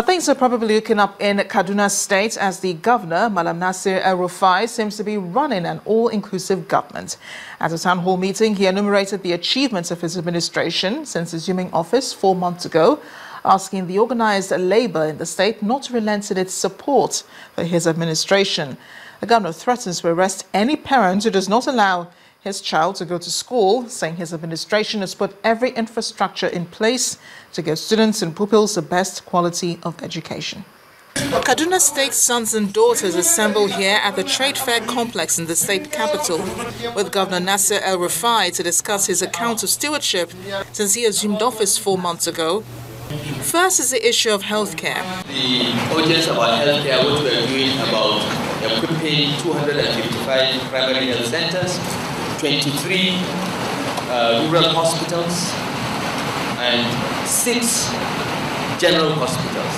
Things are probably looking up in Kaduna State as the governor, Malam Nasir El-Rufai, seems to be running an all-inclusive government. At a town hall meeting, he enumerated the achievements of his administration since assuming office 4 months ago, asking the organized labor in the state not to relent in its support for his administration. The governor threatens to arrest any parent who does not allow his child to go to school, saying his administration has put every infrastructure in place to give students and pupils the best quality of education. Kaduna State sons and daughters assemble here at the Trade Fair complex in the state capital with Governor Nasir El-Rufai to discuss his account of stewardship since he assumed office 4 months ago. First is the issue of healthcare. The audience about healthcare, what we are doing about equipping 255 primary health centers, 23 rural hospitals, and 6 general hospitals.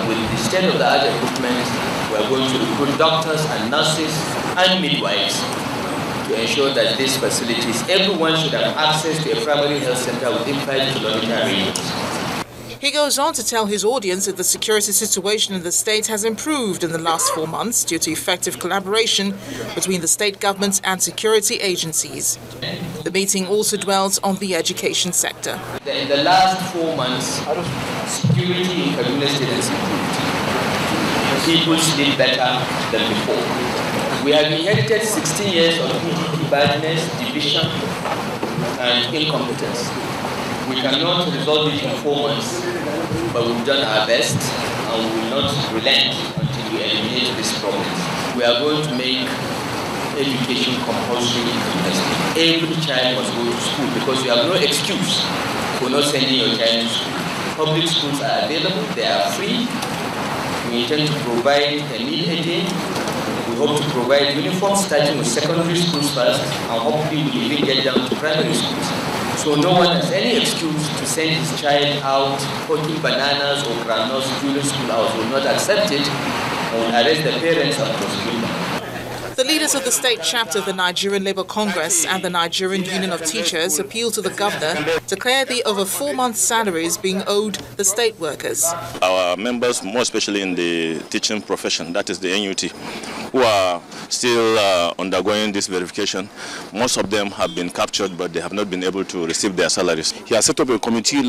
With the state-of-the-art equipment, we are going to recruit doctors and nurses and midwives to ensure that these facilities, everyone should have access to a primary health center within 5-kilometer radius. He goes on to tell his audience that the security situation in the state has improved in the last 4 months due to effective collaboration between the state government and security agencies. The meeting also dwells on the education sector. In the last 4 months, security in Kaduna State has improved. People sleep better than before. We have inherited 16 years of PDP badness, division, and incompetence. We cannot resolve it in 4 months, but we've done our best and we will not relent until we eliminate these problems. We are going to make education compulsory in the state. Every child must go to school because you have no excuse for not sending your child to school. Public schools are available, they are free. We intend to provide a meal a day. We hope to provide uniforms starting with secondary schools first and hopefully we'll even get down to primary schools. So no one has any excuse to send his child out putting bananas or granules during school hours. Will not accept it and will arrest the parents and prosecute them. The leaders of the state chapter of the Nigerian Labour Congress and the Nigerian Union of Teachers appealed to the governor to clear the over 4 months' salaries being owed the state workers. Our members, more especially in the teaching profession, that is the NUT, who are still undergoing this verification, most of them have been captured, but they have not been able to receive their salaries. He has set up a committee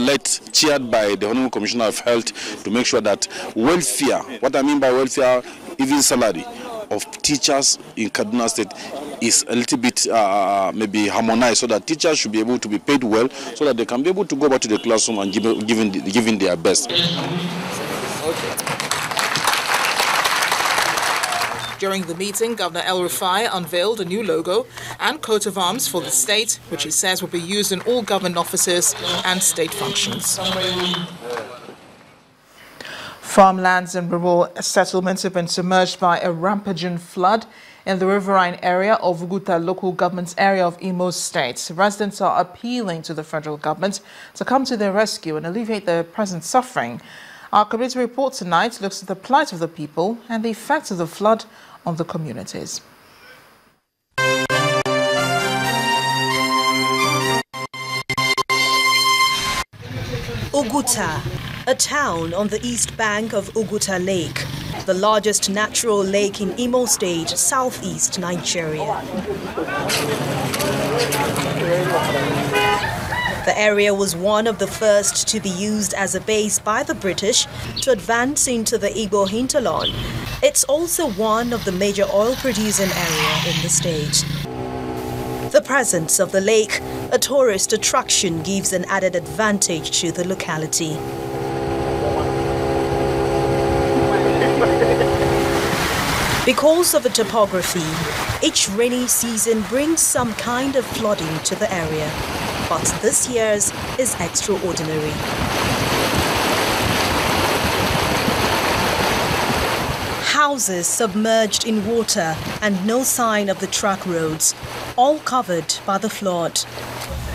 chaired by the Honorable Commissioner of Health to make sure that welfare, what I mean by welfare, even salary of teachers in Kaduna State is a little bit maybe harmonized, so that teachers should be able to be paid well, so that they can be able to go back to the classroom and giving their best. During the meeting, Governor El-Rufai unveiled a new logo and coat of arms for the state, which he says will be used in all government offices and state functions. Farmlands and rural settlements have been submerged by a rampaging flood in the riverine area of Uguta local government area of Imo State. Residents are appealing to the federal government to come to their rescue and alleviate their present suffering. Our community report tonight looks at the plight of the people and the effects of the flood on the communities. Uguta, a town on the east bank of Uguta Lake, the largest natural lake in Imo State, southeast Nigeria. The area was one of the first to be used as a base by the British to advance into the Igbo hinterland. It's also one of the major oil-producing areas in the state. The presence of the lake, a tourist attraction, gives an added advantage to the locality. Because of the topography, each rainy season brings some kind of flooding to the area, but this year's is extraordinary. Houses submerged in water and no sign of the track roads, all covered by the flood.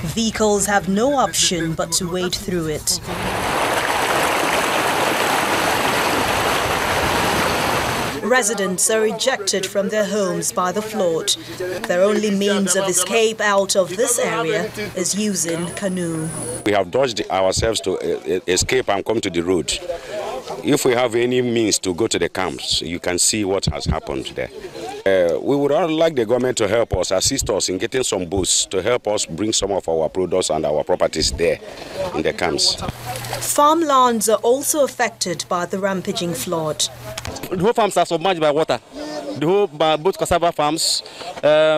Vehicles have no option but to wade through it. Residents are ejected from their homes by the flood. Their only means of escape out of this area is using canoe. We have dodged ourselves to escape and come to the road. if we have any means to go to the camps, you can see what has happened there. We would all like the government to help us, assist us in getting some boats to help us bring some of our products and our properties there in the camps. Farmlands are also affected by the rampaging flood. The whole farms are submerged by water. The whole, both cassava farms,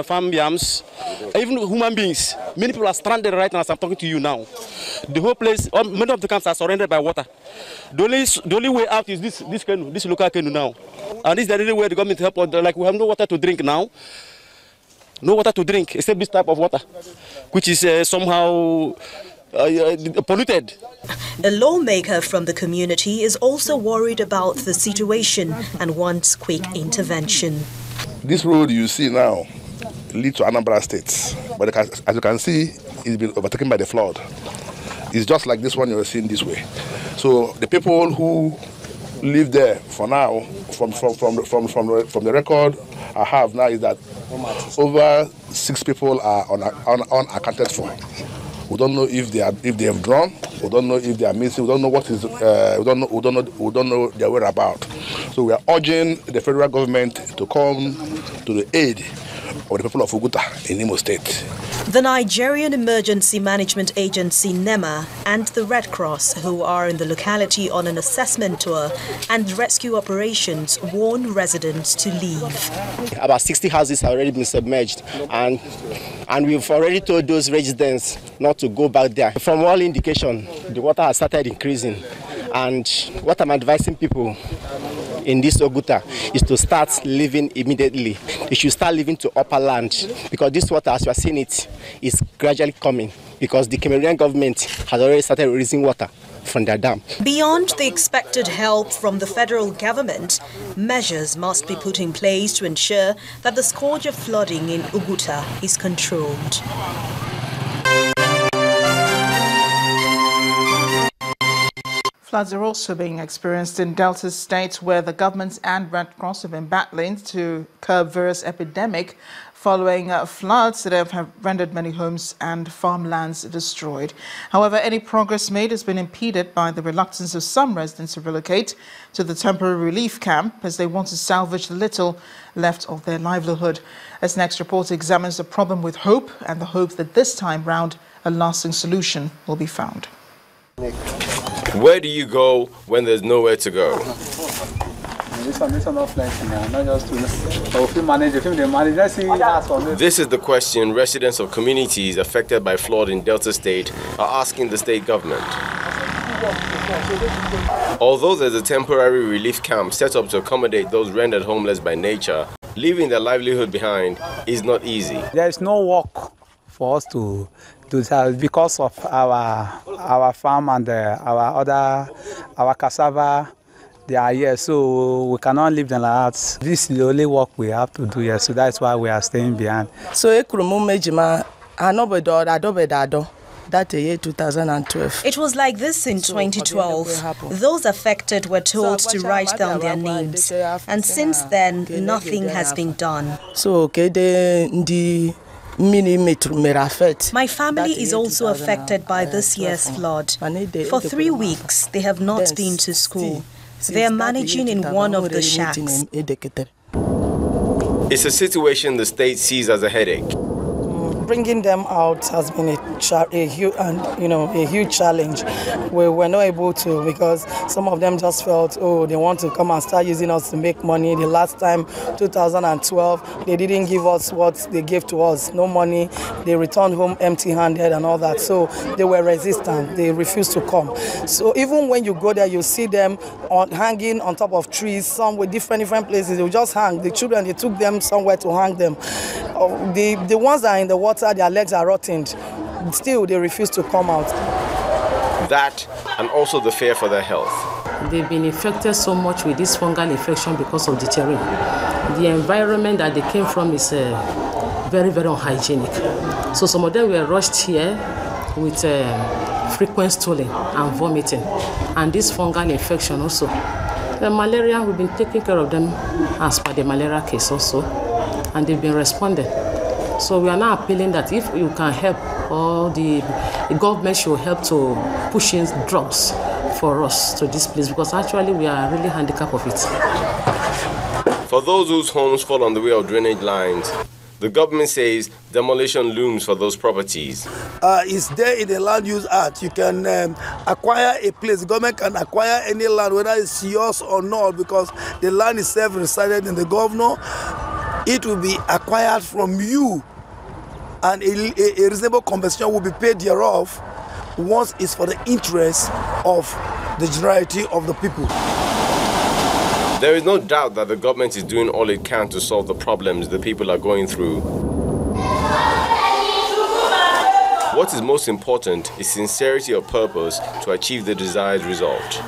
farm yams, even human beings. Many people are stranded right now as I'm talking to you now. The whole place, many of the camps are surrounded by water. The only way out is this local canoe now. And this is the only way the government help us. Like we have no water to drink now. No water to drink except this type of water, which is somehow polluted. A lawmaker from the community is also worried about the situation and wants quick intervention. This road you see now leads to Anambra State, but as you can see, it's been overtaken by the flood. It's just like this one you're seeing this way. So the people who live there for now, from the record I have now, is that over 6 people are unaccounted for. We don't know if they have drawn. We don't know if they are missing. We don't know what is. We don't know their whereabouts. So we are urging the federal government to come to the aid of the people of Oguta in Imo State. The Nigerian Emergency Management Agency NEMA and the Red Cross, who are in the locality on an assessment tour and rescue operations, warn residents to leave. About 60 houses have already been submerged, and we've already told those residents not to go back there. From all indication, the water has started increasing, and what I'm advising people in this Oguta is to start living immediately. You should start living to upper land, because this water, as you are seeing it, is gradually coming, because the Cameroonian government has already started releasing water from their dam. Beyond the expected help from the federal government, measures must be put in place to ensure that the scourge of flooding in Oguta is controlled. Floods are also being experienced in Delta State, where the government and Red Cross have been battling to curb various epidemic following floods that have rendered many homes and farmlands destroyed. However, any progress made has been impeded by the reluctance of some residents to relocate to the temporary relief camp as they want to salvage the little left of their livelihood. As Next Report examines the problem with hope and the hope that this time round a lasting solution will be found. Where do you go when there's nowhere to go? This is the question residents of communities affected by flood in Delta State are asking the state government. Although there's a temporary relief camp set up to accommodate those rendered homeless by nature, leaving their livelihood behind is not easy. There is no work for us to do that because of our farm and our cassava. They are here, so we cannot leave them like that. This is the only work we have to do here, so that's why we are staying behind. So that year 2012. It was like this in 2012. Those affected were told to write down their names, and since then nothing has been done. So my family is also affected by this year's flood. For 3 weeks, they have not been to school. They are managing in one of the shacks. It's a situation the state sees as a headache. Bringing them out has been a huge challenge. We were not able to, because some of them just felt, oh, they want to come and start using us to make money. The last time, 2012, they didn't give us what they gave to us, no money. They returned home empty-handed and all that. So they were resistant. They refused to come. So even when you go there, you see them hanging on top of trees, some with different places. They will just hang. The children, they took them somewhere to hang them. The ones that are in the water, their legs are rotting. Still, they refuse to come out. That, and also the fear for their health. They've been infected so much with this fungal infection because of the terrain. The environment that they came from is very, very unhygienic. So some of them were rushed here with frequent stooling and vomiting. And this fungal infection also. The malaria, we've been taking care of them as per the malaria case also. And they've been responding. So we are now appealing that if you can help, or the government should help to push in drugs for us to this place, because actually we are really handicapped of it. For those whose homes fall on the way of drainage lines, the government says demolition looms for those properties. It's there in the Land Use Act. You can acquire a place. The government can acquire any land, whether it's yours or not, because the land is self-resided in the governor. It will be acquired from you, and a reasonable compensation will be paid thereof once it's for the interest of the generality of the people. There is no doubt that the government is doing all it can to solve the problems the people are going through. What is most important is sincerity of purpose to achieve the desired result.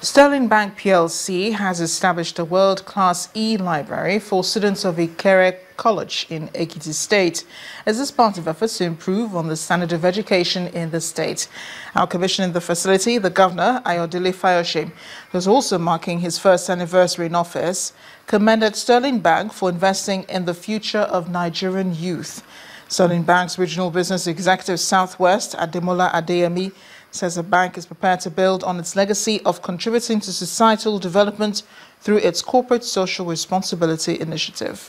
Sterling Bank PLC has established a world-class e-library for students of Ikere College in Ekiti State as this part of efforts to improve on the standard of education in the state. Our commissioning the facility, the Governor, Ayodele Fayose, who's also marking his first anniversary in office, commended Sterling Bank for investing in the future of Nigerian youth. Sterling Bank's Regional Business Executive Southwest, Ademola Adeyemi, says the bank is prepared to build on its legacy of contributing to societal development through its corporate social responsibility initiative.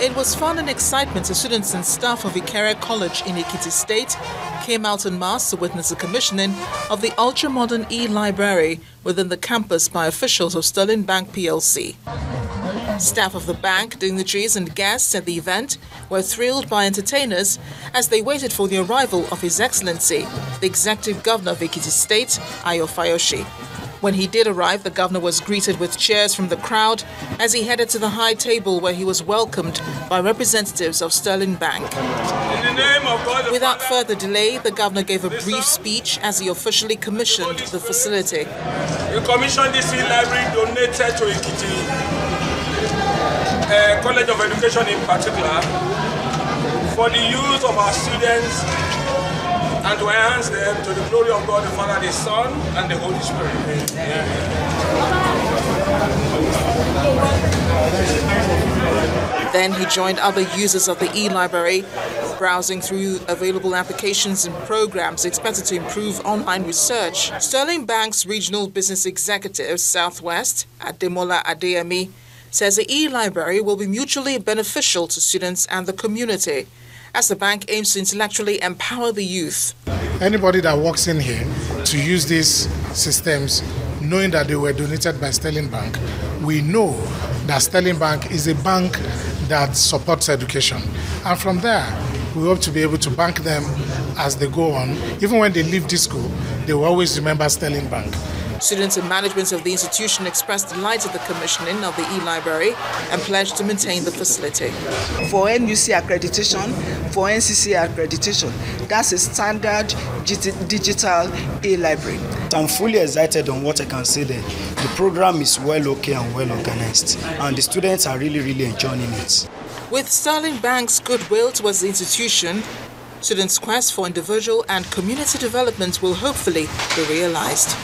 It was fun and excitement as students and staff of Ikere College in Ekiti State came out en masse to witness the commissioning of the ultra-modern e-library within the campus by officials of Sterling Bank PLC. Staff of the bank, dignitaries and guests at the event were thrilled by entertainers as they waited for the arrival of His Excellency, the Executive Governor of Ekiti State, Ayo Fayose. When he did arrive, the governor was greeted with cheers from the crowd as he headed to the high table where he was welcomed by representatives of Sterling Bank. Without further delay, the governor gave a brief speech as he officially commissioned the facility. We commissioned this e-library donated to Ekiti College of Education in particular for the use of our students and to enhance them to the glory of God the Father, the Son, and the Holy Spirit. Then he joined other users of the e-library, browsing through available applications and programs expected to improve online research. Sterling Bank's Regional Business Executive Southwest, Ademola Adeyemi, says the e-library will be mutually beneficial to students and the community as the bank aims to intellectually empower the youth. Anybody that walks in here to use these systems, knowing that they were donated by Sterling Bank, we know that Sterling Bank is a bank that supports education. And from there, we hope to be able to bank them as they go on. Even when they leave this school, they will always remember Sterling Bank. Students and management of the institution expressed delight at the commissioning of the e-library and pledged to maintain the facility. For NUC accreditation, for NCC accreditation, that's a standard digital e-library. I'm fully excited on what I can say there. The program is well okay and well organized, and the students are really enjoying it. With Sterling Bank's goodwill towards the institution, students' quest for individual and community development will hopefully be realized.